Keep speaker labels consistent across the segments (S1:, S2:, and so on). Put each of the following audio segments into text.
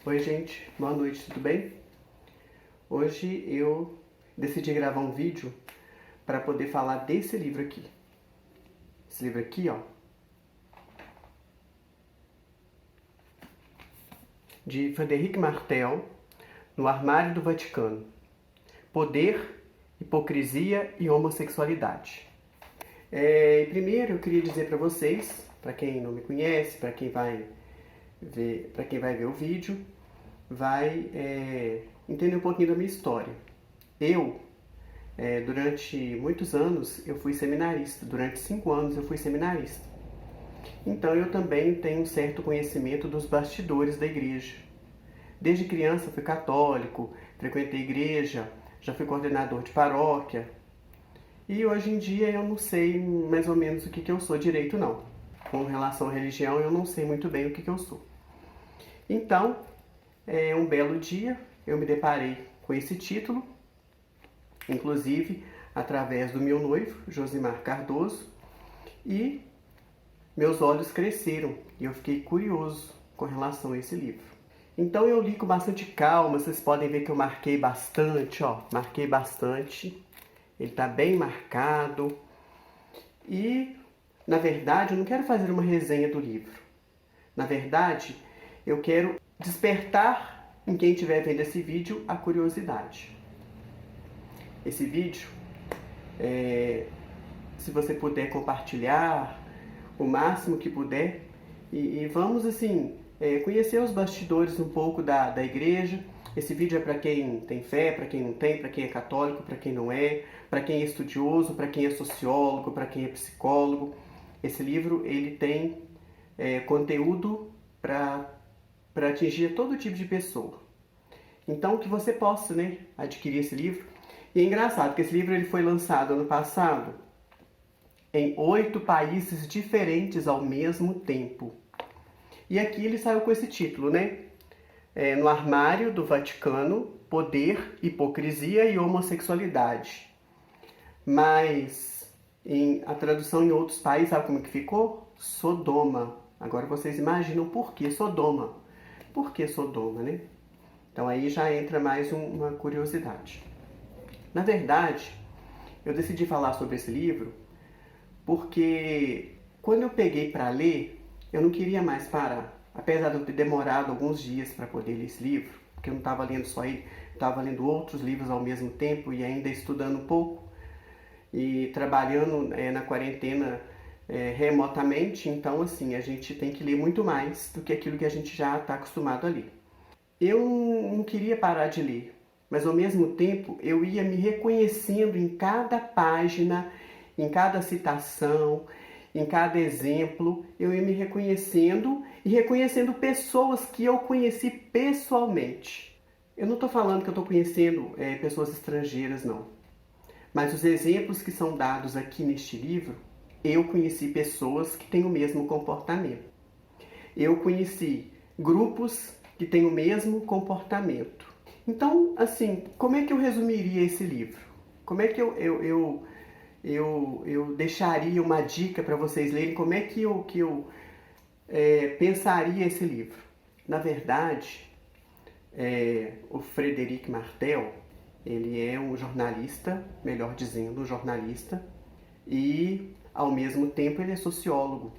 S1: Oi gente, boa noite, tudo bem? Hoje eu decidi gravar um vídeo para poder falar desse livro aqui. Esse livro aqui, ó, de Frederic Martel, No Armário do Vaticano: Poder, Hipocrisia e Homossexualidade. Primeiro eu queria dizer para vocês, para quem não me conhece, para quem vai ver o vídeo, vai entender um pouquinho da minha história. Durante muitos anos, eu fui seminarista. Durante 5 anos, eu fui seminarista. Então, eu também tenho um certo conhecimento dos bastidores da igreja. Desde criança, fui católico, frequentei igreja, já fui coordenador de paróquia. E hoje em dia, eu não sei mais ou menos o que eu sou direito, não. Com relação à religião, eu não sei muito bem o que eu sou. Então, um belo dia, eu me deparei com esse título, inclusive através do meu noivo, Josimar Cardoso, e meus olhos cresceram e eu fiquei curioso com relação a esse livro. Então eu li com bastante calma, vocês podem ver que eu marquei bastante, ó, marquei bastante. Ele está bem marcado e, na verdade, eu não quero fazer uma resenha do livro. Na verdade, eu quero despertar em quem estiver vendo esse vídeo a curiosidade. Esse vídeo, se você puder compartilhar o máximo que puder, e vamos assim conhecer os bastidores um pouco da igreja. Esse vídeo é para quem tem fé, para quem não tem, para quem é católico, para quem não é, para quem é estudioso, para quem é sociólogo, para quem é psicólogo. Esse livro ele tem conteúdo para atingir todo tipo de pessoa. Então que você possa adquirir esse livro. E é engraçado que esse livro ele foi lançado ano passado em 8 países diferentes ao mesmo tempo. E aqui ele saiu com esse título, No Armário do Vaticano: Poder, Hipocrisia e Homossexualidade. Mas a tradução em outros países, sabe como que ficou? Sodoma. Agora vocês imaginam por que Sodoma. Por que Sodoma, Então aí já entra mais uma curiosidade. Na verdade, eu decidi falar sobre esse livro porque quando eu peguei para ler, eu não queria mais parar. Apesar de eu ter demorado alguns dias para poder ler esse livro, porque eu não estava lendo só ele, estava lendo outros livros ao mesmo tempo e ainda estudando um pouco e trabalhando na quarentena remotamente. Então, assim, a gente tem que ler muito mais do que aquilo que a gente já está acostumado a ler. Eu não queria parar de ler, mas ao mesmo tempo eu ia me reconhecendo em cada página, em cada citação, em cada exemplo. Eu ia me reconhecendo e reconhecendo pessoas que eu conheci pessoalmente. Eu não estou falando que eu estou conhecendo pessoas estrangeiras, não. Mas os exemplos que são dados aqui neste livro, eu conheci pessoas que têm o mesmo comportamento. Eu conheci grupos que têm o mesmo comportamento. Então, assim, como é que eu resumiria esse livro? Como é que eu deixaria uma dica para vocês lerem? Como é que eu pensaria esse livro? Na verdade, o Frederic Martel, ele é um jornalista, melhor dizendo, um jornalista, e ao mesmo tempo ele é sociólogo.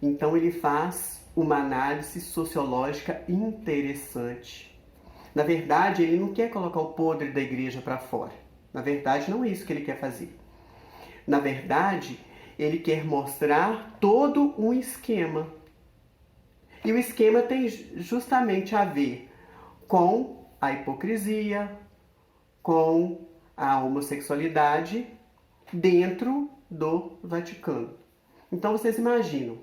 S1: Então ele faz uma análise sociológica interessante. Na verdade, ele não quer colocar o podre da igreja para fora. Na verdade, não é isso que ele quer fazer. Na verdade, ele quer mostrar todo um esquema. E o esquema tem justamente a ver com a hipocrisia, com a homossexualidade dentro do Vaticano. Então vocês imaginam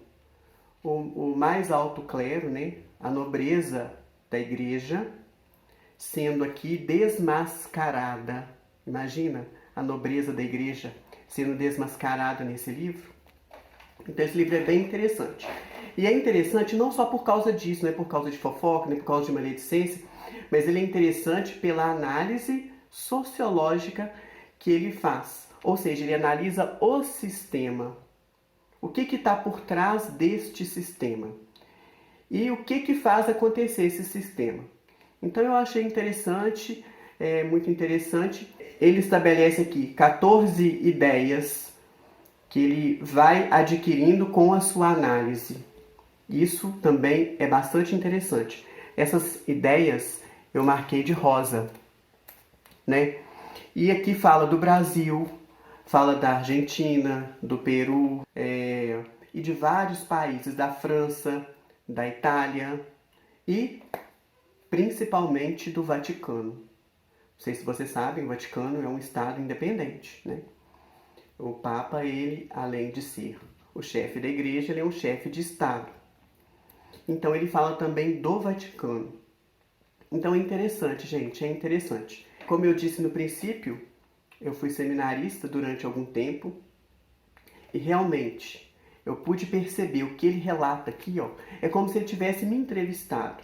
S1: o mais alto clero, a nobreza da igreja, sendo aqui desmascarada. Imagina a nobreza da igreja sendo desmascarada nesse livro. Então esse livro é bem interessante. E é interessante não só por causa disso, não é por causa de fofoca, nem por causa de maledicência, mas ele é interessante pela análise sociológica que ele faz. Ou seja, ele analisa o sistema O que está por trás deste sistema? E o que faz acontecer esse sistema? Então eu achei interessante, muito interessante. Ele estabelece aqui 14 ideias que ele vai adquirindo com a sua análise. Isso também é bastante interessante. Essas ideias eu marquei de rosa, né? E aqui fala do Brasil, fala da Argentina, do Peru, e de vários países, da França, da Itália e principalmente do Vaticano. Não sei se vocês sabem, o Vaticano é um estado independente, né? O Papa, ele, além de ser o chefe da igreja, ele é um chefe de estado. Então ele fala também do Vaticano. Então é interessante, gente, é interessante. Como eu disse no princípio, eu fui seminarista durante algum tempo e realmente eu pude perceber o que ele relata aqui, ó. É como se ele tivesse me entrevistado.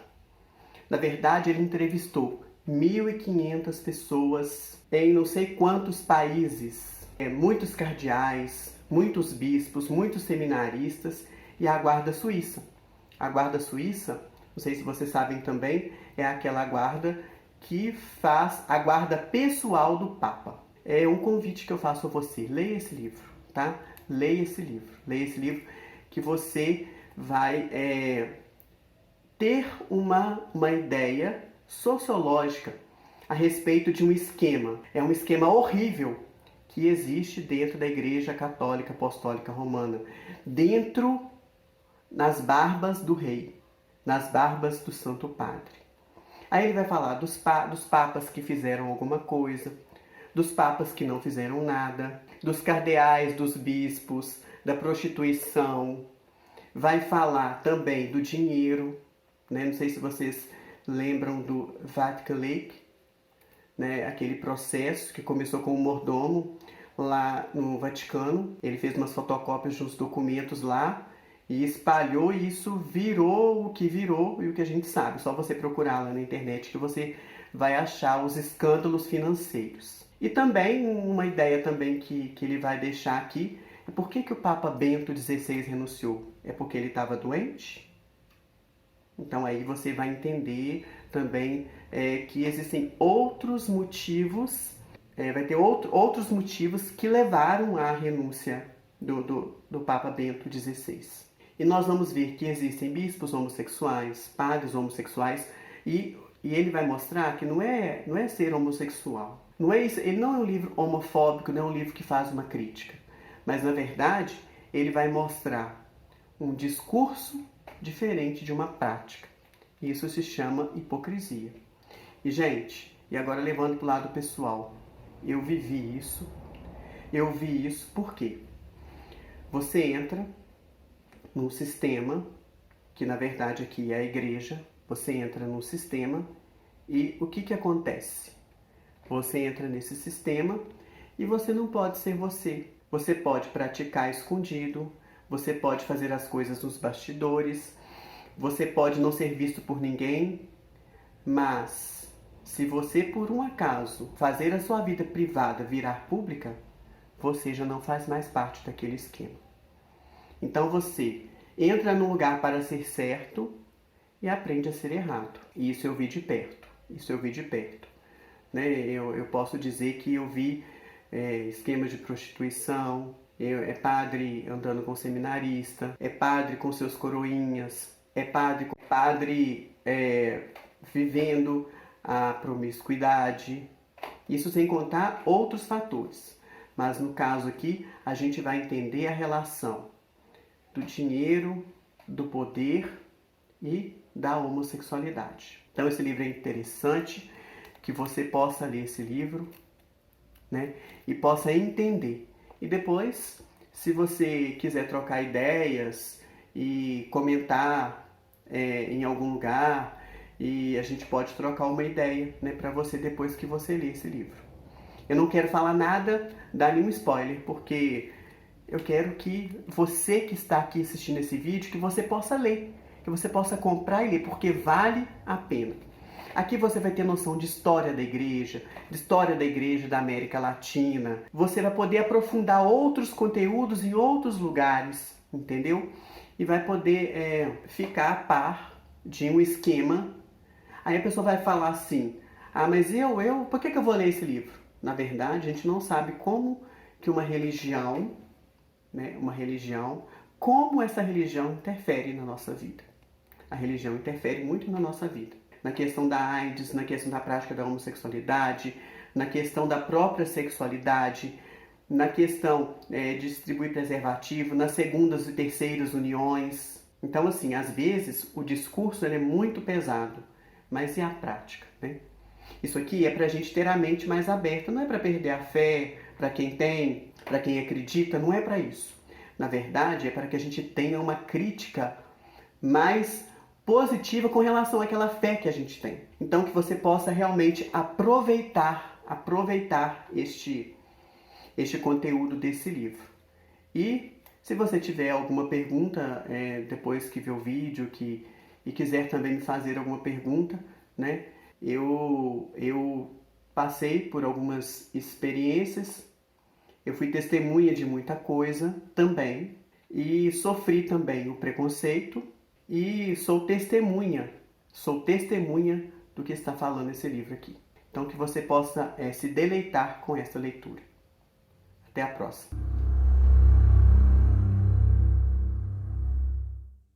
S1: Na verdade, ele entrevistou 1.500 pessoas em não sei quantos países, muitos cardeais, muitos bispos, muitos seminaristas e a guarda suíça. A guarda suíça, não sei se vocês sabem também, é aquela guarda que faz a guarda pessoal do Papa. É um convite que eu faço a você. Leia esse livro, tá? Leia esse livro. Leia esse livro que você vai ter uma ideia sociológica a respeito de um esquema. É um esquema horrível que existe dentro da Igreja Católica Apostólica Romana. Dentro, nas barbas do rei, nas barbas do Santo Padre. Aí ele vai falar dos papas que fizeram alguma coisa, dos papas que não fizeram nada, dos cardeais, dos bispos, da prostituição. Vai falar também do dinheiro, né? Não sei se vocês lembram do Vatican Leak, né? Aquele processo que começou com o mordomo lá no Vaticano. Ele fez umas fotocópias dos documentos lá e espalhou, e isso virou o que virou e o que a gente sabe. Só você procurar lá na internet que você vai achar os escândalos financeiros. E também uma ideia também que ele vai deixar aqui é por que o Papa Bento XVI renunciou? É porque ele estava doente? Então aí você vai entender também que existem outros motivos, vai ter outros motivos que levaram à renúncia do Papa Bento XVI. E nós vamos ver que existem bispos homossexuais, padres homossexuais, e ele vai mostrar que não é ser homossexual. Não é isso, ele não é um livro homofóbico, não é um livro que faz uma crítica. Mas, na verdade, ele vai mostrar um discurso diferente de uma prática. Isso se chama hipocrisia. E, gente, e agora levando para o lado pessoal, eu vivi isso. Eu vi isso por quê? Você entra num sistema, que na verdade aqui é a igreja, você entra num sistema e o que acontece? Você entra nesse sistema e você não pode ser você. Você pode praticar escondido, você pode fazer as coisas nos bastidores, você pode não ser visto por ninguém, mas se você por um acaso fazer a sua vida privada virar pública, você já não faz mais parte daquele esquema. Então você entra num lugar para ser certo e aprende a ser errado. E isso eu vi de perto. Isso eu vi de perto. Né? Eu posso dizer que eu vi esquemas de prostituição, é padre andando com seminarista, é padre com seus coroinhas, é padre vivendo a promiscuidade. Isso sem contar outros fatores. Mas no caso aqui, a gente vai entender a relação do dinheiro, do poder e da homossexualidade. Então esse livro é interessante, que você possa ler esse livro, né, e possa entender. E depois, se você quiser trocar ideias e comentar em algum lugar, e a gente pode trocar uma ideia, né, para você depois que você ler esse livro. Eu não quero falar nada, dar nenhum spoiler, porque eu quero que você que está aqui assistindo esse vídeo, que você possa ler, que você possa comprar e ler, porque vale a pena. Aqui você vai ter noção de história da igreja da América Latina. Você vai poder aprofundar outros conteúdos em outros lugares, entendeu? E vai poder ficar a par de um esquema. Aí a pessoa vai falar assim, ah, mas por que eu vou ler esse livro? Na verdade, a gente não sabe como que uma religião, né, como essa religião interfere na nossa vida. A religião interfere muito na nossa vida. Na questão da AIDS, na questão da prática da homossexualidade, na questão da própria sexualidade, na questão de distribuir preservativo, nas segundas e terceiras uniões. Então, assim, às vezes o discurso ele é muito pesado, mas e a prática, né? Isso aqui é para a gente ter a mente mais aberta, não é para perder a fé, para quem tem, para quem acredita, não é para isso. Na verdade, é para que a gente tenha uma crítica mais positiva com relação àquela fé que a gente tem. Então, que você possa realmente aproveitar este conteúdo desse livro. E se você tiver alguma pergunta depois que ver o vídeo e quiser também me fazer alguma pergunta, né? Eu passei por algumas experiências, eu fui testemunha de muita coisa também e sofri também o preconceito e sou testemunha do que está falando esse livro aqui. Então que você possa se deleitar com essa leitura. Até a próxima.